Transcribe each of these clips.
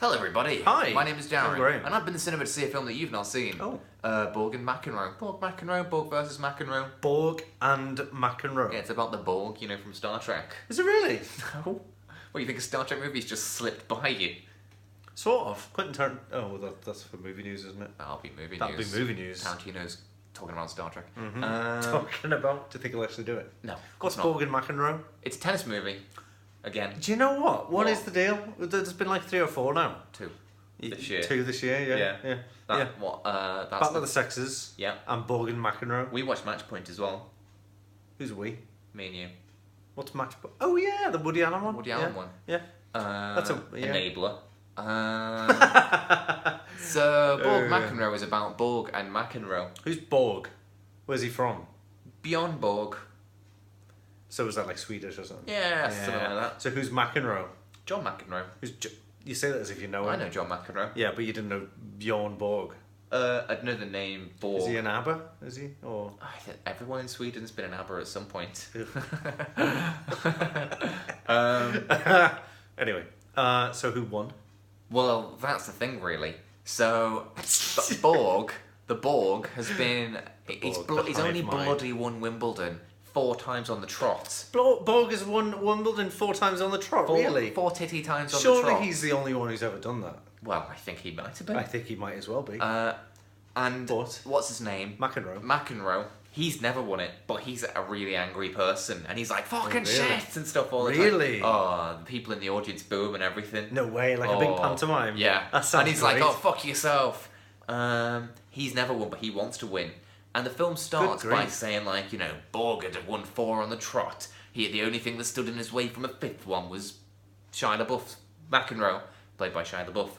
Hello everybody. Hi. My name is Darren. I'm Graham. And I've been to the cinema to see a film that you've not seen. Oh. Borg and Mcenroe. Borg versus Mcenroe. Borg and Mcenroe. Yeah, it's about the Borg, from Star Trek. Is it really? No. What, you think a Star Trek movie's just slipped by you? Sort of. Quentin Tarantino. Oh, well, that's for movie news, isn't it? That'll be movie That'll news. be movie news. Tarantino's talking about Star Trek. Mm-hmm. Talking about? Do you think he'll actually do it? No. What's not. Borg and Mcenroe? It's a tennis movie. Again. Do you know what? What What? is the deal? There's been like 3 or 4 now. 2. This year. 2 this year, yeah. Yeah. Yeah. That's Battle of the Sexes. Yeah. And Borg and Mcenroe. We watched Match Point as well. Who's we? Me and you. What's Match? Oh yeah, the Woody Allen one. Woody Allen one. Yeah. That's a enabler. So Borg Mcenroe is about Borg and Mcenroe. Who's Borg? Where's he from? Beyond Borg. So is that like Swedish or something? Yeah, something like that. So who's McEnroe? John McEnroe. You say that as if you know him. I know John McEnroe. Yeah, but you didn't know Bjorn Borg. I'd know the name Borg. Is he an ABBA? Is he? Or I think everyone in Sweden's been an ABBA at some point. Anyway, so who won? Well, that's the thing, really. So, the Borg has been... He's only bloody won Wimbledon 4 times on the trot. Borg has won Wimbledon 4 times on the trot, really? 4 titty times on the Surely trot. he's the only one who's ever done that. Well, I think he might have been. I think he might as well be. And But- what's his name? McEnroe. He's never won it, but he's a really angry person, and he's like fucking really? shit and stuff all the time. Really? Oh, the people in the audience boo him and everything. No way, like a big pantomime. Yeah, That sounds and he's like, great. "Oh, fuck yourself." He's never won, but he wants to win. And the film starts Good by grief. saying, like, Borg had won 4 on the trot. The only thing that stood in his way from a 5th one was Shia LaBeouf, McEnroe, played by Shia LaBeouf.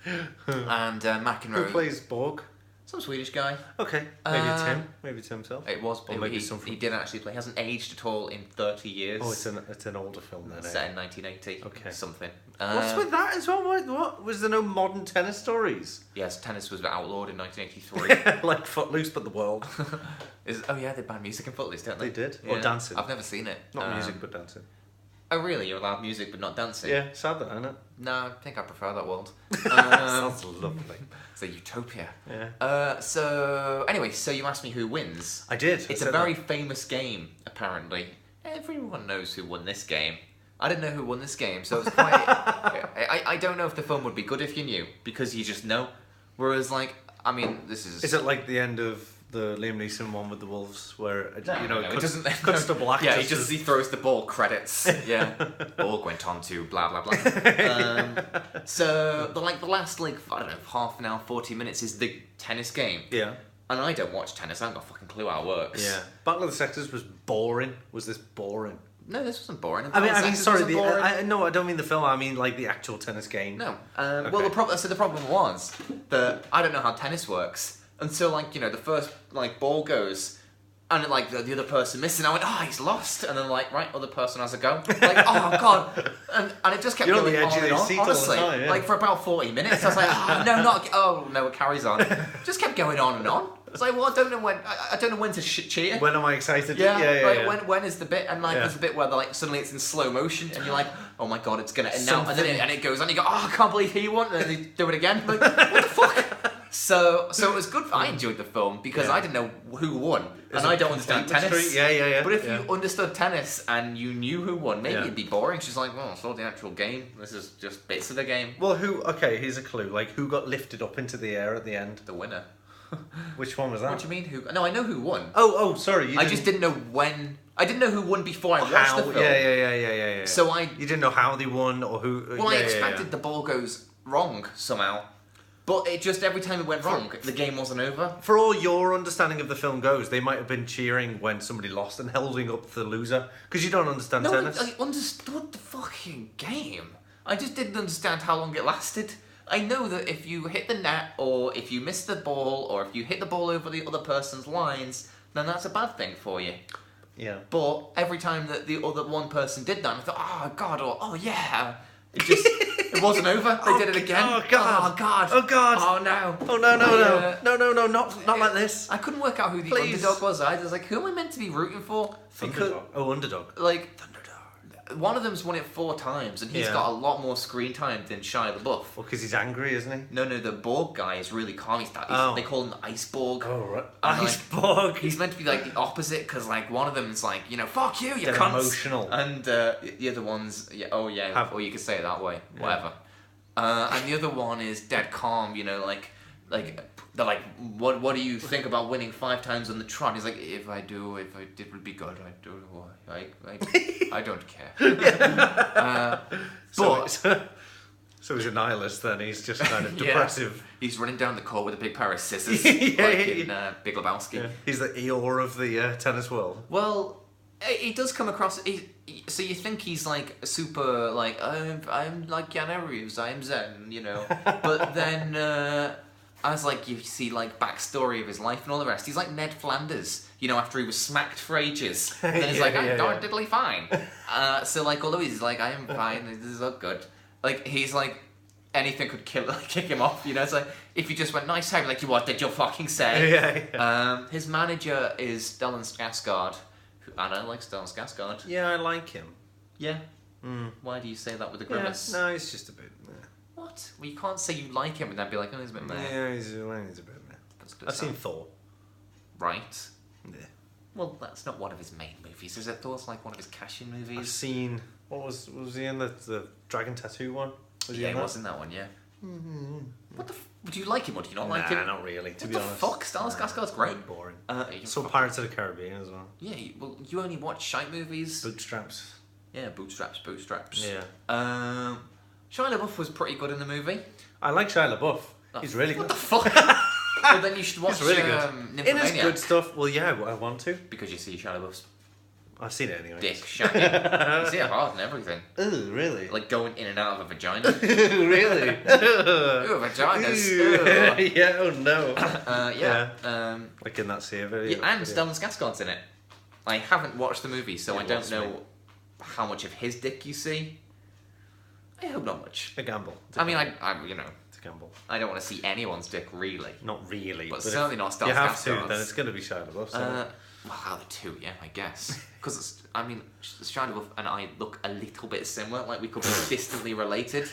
And McEnroe, Who plays Borg? some Swedish guy. Okay, maybe it's him. Maybe it's himself. It was, Or maybe some he did actually play. He hasn't aged at all in 30 years. Oh, it's an older film then. Set in 1980. Okay. Something. What's with that as well? What? Was there no modern tennis stories? Yes, tennis was outlawed in 1983. Like Footloose, but the world. Oh yeah, they banned music in Footloose, don't they? They did. Or dancing. I've never seen it. Not music, but dancing. Oh really? You're allowed music but not dancing? Yeah, sad that, isn't it? No, I think I prefer that world. Sounds lovely. It's a utopia. Yeah. So anyway, so you asked me who wins. I did. It's a very famous game, apparently. Everyone knows who won this game. I didn't know who won this game, so it's quite... I don't know if the film would be good if you knew, because you just know. Whereas, this is... Is it like the end of the Liam Neeson one with the wolves, where it doesn't. cuts to black? Yeah, he throws the ball. Credits. Yeah, Borg went on to blah blah blah. So the last I don't know, half an hour, 40 minutes is the tennis game. Yeah. And I don't watch tennis. I haven't got a fucking clue how it works. Yeah. Battle of the Sexes was boring. Was this boring? No, this wasn't boring. Sorry. No, I don't mean the film. I mean like the actual tennis game. No. Okay. Well, the problem was that I don't know how tennis works until the first ball goes. And the other person missing, I went, oh, he's lost. And then right, other person has a go. Oh god, and it just kept You're going on the edge on of and your on. seat all the Honestly, time, yeah. for about 40 minutes, I was like, oh no, it carries on. Just kept going on and on. It's like, well, I don't know when to cheer. When am I excited? Yeah. When is the bit? And there's a bit where suddenly it's in slow motion, and you're like, oh my god, it's gonna end now. And then it goes on. And you go, oh, I can't believe he won. And then they do it again. Like, what the fuck? So it was good. I enjoyed the film because I didn't know who won, and I don't understand tennis. Yeah. But if you understood tennis and you knew who won, maybe it'd be boring. She's like, well, it's not the actual game. This is just bits of the game. Well, okay, here's a clue. Who got lifted up into the air at the end? The winner. Which one was that? What do you mean? Who? No, I know who won. Oh, sorry. I just didn't know when. I didn't know who won before I watched the film. Yeah. So you didn't know how they won or who. Well, I expected the ball goes wrong somehow. But it just, every time it went wrong, the game wasn't over. For all your understanding of the film goes, they might have been cheering when somebody lost and holding up the loser. Because you don't understand tennis. I understood the fucking game. I just didn't understand how long it lasted. I know that if you hit the net, or if you miss the ball, or if you hit the ball over the other person's lines, then that's a bad thing for you. Yeah. But every time that the other one person did that, I thought, oh god, or oh yeah. It just... It wasn't over. They did it again. Oh god! Oh god! Oh god! Oh no! Oh no! Not like this. I couldn't work out who the underdog was. I was like, who am I meant to be rooting for? Underdog. Oh, underdog. Like, One of them's won it 4 times, and he's got a lot more screen time than Shia LaBeouf. Well, because he's angry, isn't he? No, the Borg guy is really calm. They call him the Ice Borg. Oh, right. And, Borg. He's meant to be like the opposite, because like one of them is like, fuck you, you They're cunts. emotional. And the other one's, or you could say it that way, whatever. And the other one is dead calm, like they're like, what do you think about winning 5 times on the trot? He's like, if I did, it would be good. I don't know why. I don't care. So he's a nihilist then. He's just kind of depressive. He's running down the court with a big pair of scissors, in Big Lebowski. Yeah. He's the Eeyore of the tennis world. Well, he does come across. So you think he's like a super like I'm like Keanu Reeves. I'm Zen, But then as like you see like backstory of his life and all the rest, he's like Ned Flanders. After he was smacked for ages, and then he's like I'm darndly fine. So like although he's like I am fine, this is all good. Like he's like anything could kick him off. It's like if you just went nice time, like what did you fucking say? His manager is Stellan Skarsgård. And I like Stellan Skarsgård. Yeah, I like him. Yeah? Why do you say that with a grimace? Yeah, no, he's just a bit meh. What? Well, you can't say you like him and then be like, oh, he's a bit meh. Yeah, he's a bit meh. I've seen Thor. Right. Yeah. Well, that's not one of his main movies, is it? Thor's like one of his cash-in movies. I've seen... What was he in? The Dragon Tattoo one? He was in that one, yeah. Mm-hmm. What the do you like him or do you not like him? Nah, not really, to be honest. What the fuck? Stellan Skarsgård's great. Boring. So Pirates of the Caribbean as well. Yeah, well, you only watch shite movies. Bootstraps. Yeah, bootstraps. Yeah. Shia LaBeouf was pretty good in the movie. I like Shia LaBeouf. He's really good. What the fuck? Well, then you should watch He's really good. In his good stuff, well, yeah, I want to. Because you see Shia LaBeaugh's I've seen it anyway. dick shagging. You see it hard and everything. Ooh, really? Like going in and out of a vagina. Really? Ooh, vaginas. Ooh. Yeah, oh no. Like in that Sia video. Yeah, and Stellan Skarsgård's in it. I haven't watched the movie, so I don't know how much of his dick you see. I hope not much. A gamble. I mean, It's a gamble. I don't want to see anyone's dick, really. Not really. But certainly not Stellan Skarsgård's. You have to, then it's going to be Shia LaBeouf. Well, out of the two, yeah, I guess. Because, Shia LaBeouf and I look a little bit similar, like we could be distantly related.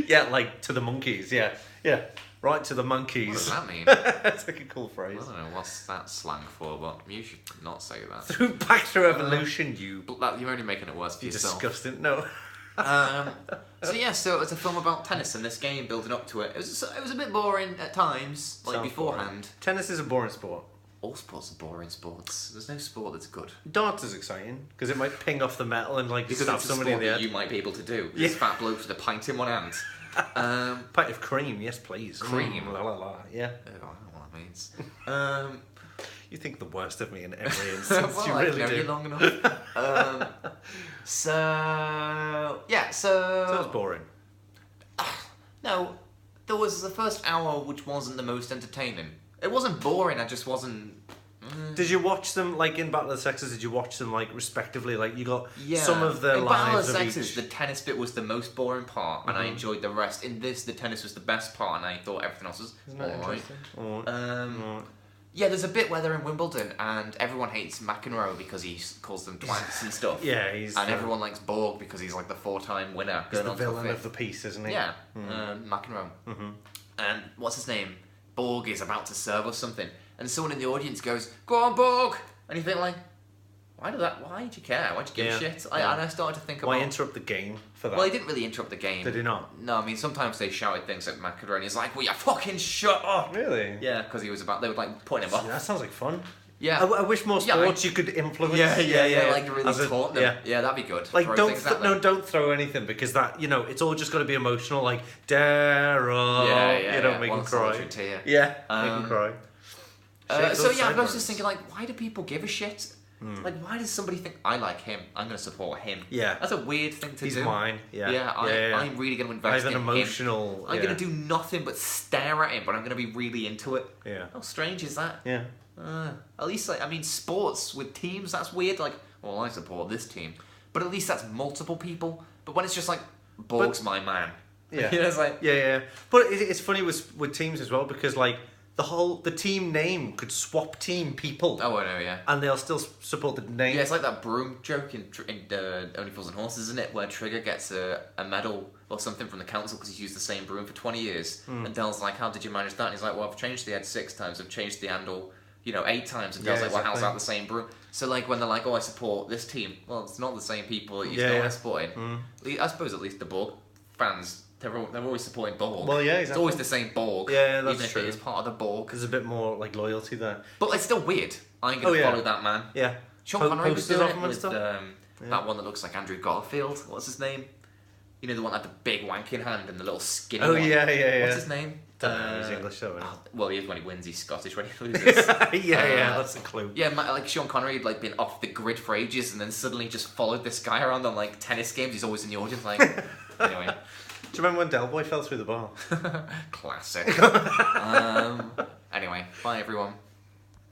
Yeah, like to the monkeys, yeah. Yeah, right to the monkeys. What does that mean? That's like a cool phrase. I don't know what's that slang for, but you should not say that. Back through evolution, you're only making it worse for yourself. Disgusting, no. So it's a film about tennis and this game building up to it. It was a bit boring at times, like beforehand. Boring. Tennis is a boring sport. All sports are boring sports. There's no sport that's good. Darts is exciting because it might ping off the metal and like because stab somebody in the head. You might be able to do. This fat bloke with a pint in one hand. Pint of cream, yes please. Cream, la la la. Yeah. Oh, I don't know what that means. You think the worst of me in every instance. Well, you I've really known do. you long enough. So it's boring. No, there was the first hour which wasn't the most entertaining. It wasn't boring. I just wasn't. Did you watch them like in Battle of the Sexes? Did you watch them like respectively? Like you got Yeah. some of the in lives Battle of the of Sexes, each. the tennis bit was the most boring part, and I enjoyed the rest. In this, the tennis was the best part, and I thought everything else was Isn't that alright. interesting? Yeah, there's a bit where they're in Wimbledon, and everyone hates Mcenroe because he calls them twats and stuff. Yeah, he's and everyone likes Borg because he's like the 4-time winner. he's going the on to villain fifth. of the piece, isn't he? Yeah, Mcenroe. And what's his name? Borg is about to serve or something, and someone in the audience goes, "Go on, Borg!" And you think like, why did you care? Why'd you give a shit? And I started to think about... Why interrupt the game for that? Well, he didn't really interrupt the game. Did he not? No, I mean, sometimes they shouted things at Mcenroe, and he's like, "Will you fucking shut up?" Really? Yeah, because he was about... They were, like, putting him off. That sounds like fun. Yeah. I wish more sports you could influence. Yeah, like really taunt them. Yeah, that'd be good. Like, Throw don't throw anything, because that, it's all just got to be emotional, like, Daryl, make him cry. Tear. Yeah, make him cry. I was just thinking, like, why do people give a shit? Like, why does somebody think, I like him, I'm going to support him? Yeah. That's a weird thing to do. He's mine, yeah. I'm really going to invest in him. I have an emotional... I'm going to do nothing but stare at him, but I'm going to be really into it. Yeah. How strange is that? Yeah. At least, like, I mean, sports with teams, that's weird. Like, well, I support this team. But at least that's multiple people. But when it's just like, Borg's my man. Yeah. It's like... Yeah. But it's funny with teams as well, because, like, the team name could swap team people. Oh, I know, yeah. And they'll still support the name. Yeah, it's like that broom joke in Only Fools and Horses, isn't it? Where Trigger gets a medal or something from the council because he's used the same broom for 20 years. And Dell's like, how did you manage that? And he's like, well, I've changed the head 6 times. I've changed the handle, 8 times. And Dell's like, well, how's that the same broom? So, like, when they're like, oh, I support this team. Well, it's not the same people that you started supporting. I suppose at least the Borg fans... They're always supporting Borg. Well, yeah, exactly. It's always the same Borg. Yeah, that's even if true. it is part of the Borg. There's a bit more like loyalty there. But it's still weird. I'm going to follow that man. Yeah. Sean Connery was doing it with stuff? that one that looks like Andrew Garfield. What's his name? You know, the one that had the big wanking hand and the little skinny one. Yeah. What's his name? Don't know, he's English though, isn't he? Well, he is when he wins, he's Scottish when he loses. That's a clue. Yeah, like Sean Connery had like been off the grid for ages and then suddenly just followed this guy around on like tennis games. He's always in the audience, like... Anyway. Do you remember when Del Boy fell through the bar? Classic. Anyway, bye everyone.